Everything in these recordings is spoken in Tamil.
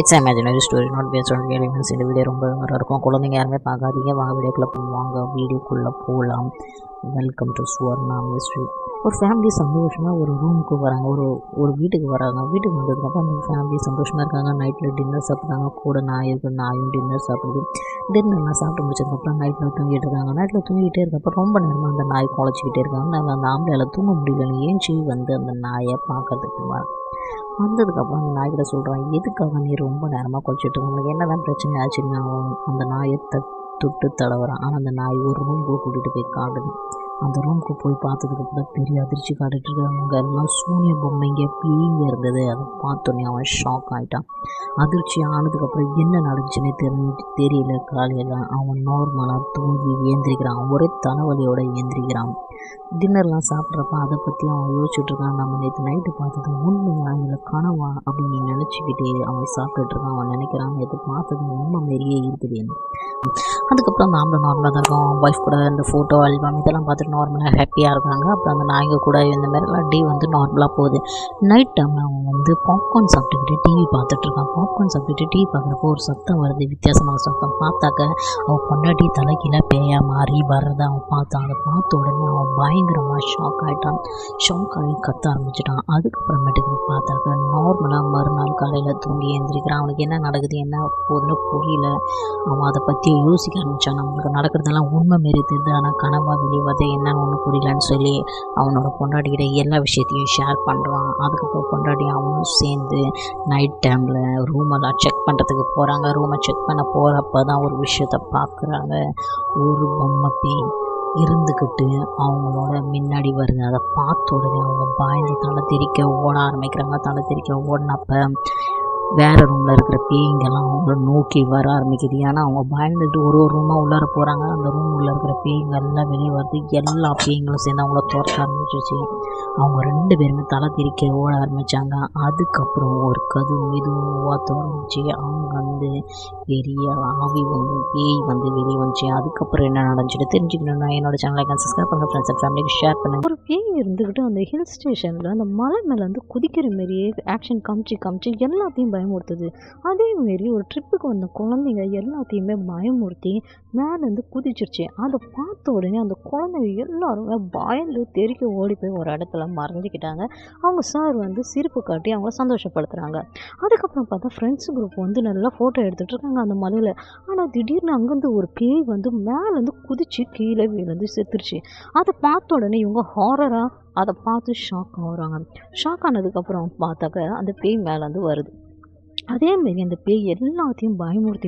It's imaginary story not based on real events. இந்த வீடியோ ரொம்ப நல்லா இருக்கும். குழந்தைங்க யாருமே பார்க்காதீங்க. வாங்க வீடியோக்குள்ளே போவாங்க. வீடியோக்குள்ளே போகலாம். Welcome to Swarna mystery. ஒரு ஃபேமிலி சந்தோஷமாக ஒரு ரூமுக்கு வராங்க, ஒரு வீட்டுக்கு வராங்க. வீட்டுக்கு வந்ததுக்கப்புறம் அந்த ஃபேமிலி சந்தோஷமாக இருக்காங்க. நைட்டில் டின்னர் சாப்பிட்றாங்க. கூட நாய் இருக்குது, நாயும் டின்னர் சாப்பிடுது. டின்னர்லாம் சாப்பிட்டு முடிச்சதுக்கப்புறம் நைட்டில் தூங்கிட்டு இருக்காங்க. நைட்டில் தூங்கிட்டே இருக்கப்போ ரொம்ப நேரமாக அந்த நாய் குலைச்சிக்கிட்டே இருக்காங்க. அந்த ஆம்பளையால் தூங்க முடியலன்னு ஏஞ்சி வந்து அந்த நாயை பார்க்கறதுக்கு வந்ததுக்கப்புறம் அந்த நாய்கிட்ட சொல்கிறான், எதுக்காக நீ ரொம்ப நேரமாக குலைச்சிட்டு இருக்க, உங்களுக்கு என்ன தான் பிரச்சனை ஆச்சுன்னு அவன் அந்த நாயை தொட்டு தடவுறான். ஆனால் அந்த நாய் ஒரு ரூமுக்கு கூட்டிகிட்டு போய் காட்டுது. அந்த ரூமுக்கு போய் பார்த்ததுக்கப்புறம் பெரிய அதிர்ச்சி காட்டுட்டு இருக்காங்க. அங்கே எல்லாம் சூனிய பொம்மைங்க பேய்ங்க இருந்தது. அதை பார்த்தோன்னே அவன் ஷாக் ஆகிட்டான். அதிர்ச்சி ஆனதுக்கப்புறம் என்ன நடந்துச்சுன்னே தெரியல. காலையில் அவன் நார்மலாக தூங்கி ஏந்திரிக்கிறான். ஒரே தலைவலியோடு ஏந்திரிக்கிறான். டின்னர்லாம் சாப்பிட்றப்ப அதை பற்றி அவன் யோசிச்சுட்ருக்கான். நம்ம நேற்று நைட்டு பார்த்தது உண்மையா இல்லை கனவா அப்படின்னு நினச்சிக்கிட்டே அவன் சாப்பிட்டுட்ருக்கான். அவன் நினைக்கிறான், நேற்று பார்த்தது உண்மை மாரியே இருக்குதுன்னு. அதுக்கப்புறம் அந்த ஆம்பளை நார்மலாக தான் இருக்கும். அவன் ஒய்ஃப் கூட இந்த ஃபோட்டோ ஆல்பம் இதெல்லாம் பார்த்துட்டு நார்மலாக ஹாப்பியாக இருக்காங்க. அப்புறம் அந்த நாய்ங்க கூட இந்த மாதிரிலாம் டே வந்து நார்மலாக போகுது. நைட் டைமில் அவன் வந்து பாப்கார்ன் சாப்பிட்டுக்கிட்டு டிவி பார்த்துட்ருக்கான். பாப்கார்ன் சாப்பிட்டுட்டு டிவி பார்க்குறப்போ ஒரு சத்தம் வருது, வித்தியாசமான சத்தம். பார்த்தாக்க அவன் பொண்டாட்டி தலைக்கீழே பேயா மாறி வர்றதை அவன் பார்த்தான். அதை பார்த்த உடனே அவன் பயங்கரமாக ஷாக் ஆகிட்டான். ஷாக் ஆகி கத்த ஆரம்பிச்சிட்டான். அதுக்கப்புறமேட்டுக்கு பார்த்தாக்க நார்மலாக மறுநாள் காலையில் தூங்கி எழுந்திரிக்கிறான். அவனுக்கு என்ன நடக்குது என்ன போகுதுன்னு புரியல. அவன் அதை பற்றி யோசிக்க ஆரம்பித்தான். நம்மளுக்கு நடக்கிறதெல்லாம் உண்மை மாரி தெரியுது, ஆனால் கனவா வெளிவதை என்னன்னு ஒன்றும் புரியலன்னு சொல்லி அவனோட பொண்டாட்டிக்கிட்ட எல்லா விஷயத்தையும் ஷேர் பண்ணுறான். அதுக்கப்புறம் பொண்டாட்டி அவனும் சேர்ந்து நைட் டைமில் ரூமெல்லாம் செக் பண்ணுறதுக்கு போகிறாங்க. ரூமை செக் பண்ண போகிறப்ப தான் ஒரு விஷயத்த பார்க்குறாங்க. ஒரு பொம்மை பேய் இருந்துக்கிட்டு அவங்களோட முன்னாடி வருது. அதை பார்த்த உடனே அவங்க பயந்து தலை தெறிக்க ஓட ஆரம்பிக்கிறாங்க. தலை தெறிக்க ஓடினப்ப வேறு ரூமில் இருக்கிற பேய்ங்கெல்லாம் அவங்கள நோக்கி வர ஆரம்பிக்குது. ஏன்னா அவங்க பயந்துட்டு ஒரு ரூமாக உள்ளார போகிறாங்க. அந்த ரூம் உள்ளே இருக்கிற பேய்ங்கெல்லாம் வெளியே வருது. எல்லா பேய்ங்களும் சேர்ந்து அவங்கள துரத்த ஆரம்பிச்சிச்சு. அவங்க 2 பேருமே தலை திரிக்க ஓட ஆரம்பித்தாங்க. அதுக்கப்புறம் ஒரு கதவு மெதுவாக திறந்துச்சு. அவங்க வந்து பெரிய ஆவி வந்து பேய் வந்து வெளியே வந்துச்சு. அதுக்கப்புறம் என்ன நடந்துச்சுட்டு தெரிஞ்சுக்கணுன்னா என்னோட சேனலை சப்ஸ்கிரைப் பண்ணுங்கள், ஃப்ரெண்ட்ஸ் அண்ட் ஃபேமிலிக்கு ஷேர் பண்ணுங்கள். ஒரு பேய் இருந்துக்கிட்டு அந்த ஹில் ஸ்டேஷனில் அந்த மலை மேலே வந்து குதிக்கிற மாரியே ஆக்ஷன் காமிச்சு எல்லாத்தையும் பயமுறுத்துது. அதேமாரி ஒரு ட்ரிப்புக்கு வந்த குழந்தைங்க எல்லாத்தையுமே பயமுறுத்தி மேலேருந்து குதிச்சிருச்சு. அதை பார்த்த உடனே அந்த குழந்தைங்க எல்லாருமே பயந்து தெறிக்க ஓடி போய் ஒரு இடத்துல மறைஞ்சிக்கிட்டாங்க. அவங்க சார் வந்து சிரிப்பு காட்டி அவங்கள சந்தோஷப்படுத்துகிறாங்க. அதுக்கப்புறம் பார்த்தா ஃப்ரெண்ட்ஸ் குரூப் வந்து நல்லா ஃபோட்டோ எடுத்துகிட்டு இருக்காங்க அந்த மலையில். ஆனால் திடீர்னு அங்கேருந்து ஒரு பேய் வந்து மேலேருந்து குதிச்சு கீழே விழுந்து செத்துருச்சு. அதை பார்த்த உடனே இவங்க ஹாரராக அதை பார்த்து ஷாக் ஆகுறாங்க. ஷாக் ஆனதுக்கப்புறம் பார்த்தாக்க அந்த பேய் மேலேருந்து வருது. அதேமாரி அந்த பேய் எல்லாத்தையும் பயமுறுத்தி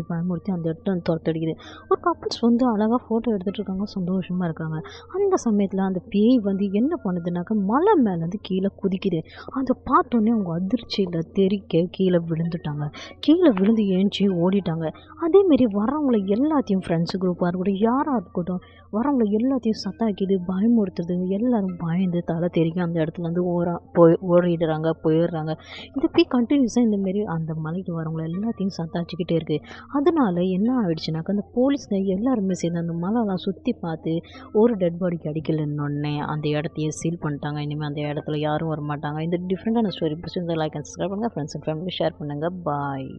அந்த இடத்துல துரத்தடிக்குது. ஒரு கப்புள்ஸ் வந்து அழகாக ஃபோட்டோ எடுத்துகிட்டு இருக்காங்க, சந்தோஷமாக இருக்காங்க. அந்த சமயத்தில் அந்த பேய் வந்து என்ன பண்ணுதுனாக்கா மலை மேலேருந்து கீழே குதிக்குது. அதை பார்த்தோன்னே அவங்க அதிர்ச்சியில் தெறிக்க கீழே விழுந்துட்டாங்க. கீழே விழுந்து ஏஞ்சி ஓடிட்டாங்க. அதேமாரி வரவங்களை எல்லாத்தையும் ஃப்ரெண்ட்ஸு குரூப்பாக இருக்கட்டும், யாராக இருக்கட்டும், வரவங்களை எல்லாத்தையும் சத்தாக்கிது, பயமுறுத்துது. எல்லோரும் பயந்து தலை தெறிக்க அந்த இடத்துலேருந்து ஓடிடுறாங்க, போயிடுறாங்க. இந்த பேய் கண்டினியூஸாக இந்தமாரி அந்த மலைக்கு வரவங்களை எல்லாத்தையும் சத்தாச்சிக்கிட்டே இருக்குது. அதனால என்ன ஆகிடுச்சுனாக்கா அந்த போலீஸ்ங்க எல்லாருமே சேர்ந்து அந்த மலைலாம் சுற்றி பார்த்து ஒரு டெட் பாடிக்கு அடிக்கலன்னொடனே அந்த இடத்தையே சீல் பண்ணிட்டாங்க. இனிமேல் அந்த இடத்துல யாரும் வரமாட்டாங்க. இந்த டிஃப்ரெண்ட்டான ஸ்டோரி பிடிச்சிருந்தா லைக் அண்ட் சப்ஸ்கிரைப் பண்ணுங்கள், ஃப்ரெண்ட்ஸ் அண்ட் ஃபேமிலி ஷேர் பண்ணுங்கள். பாய்.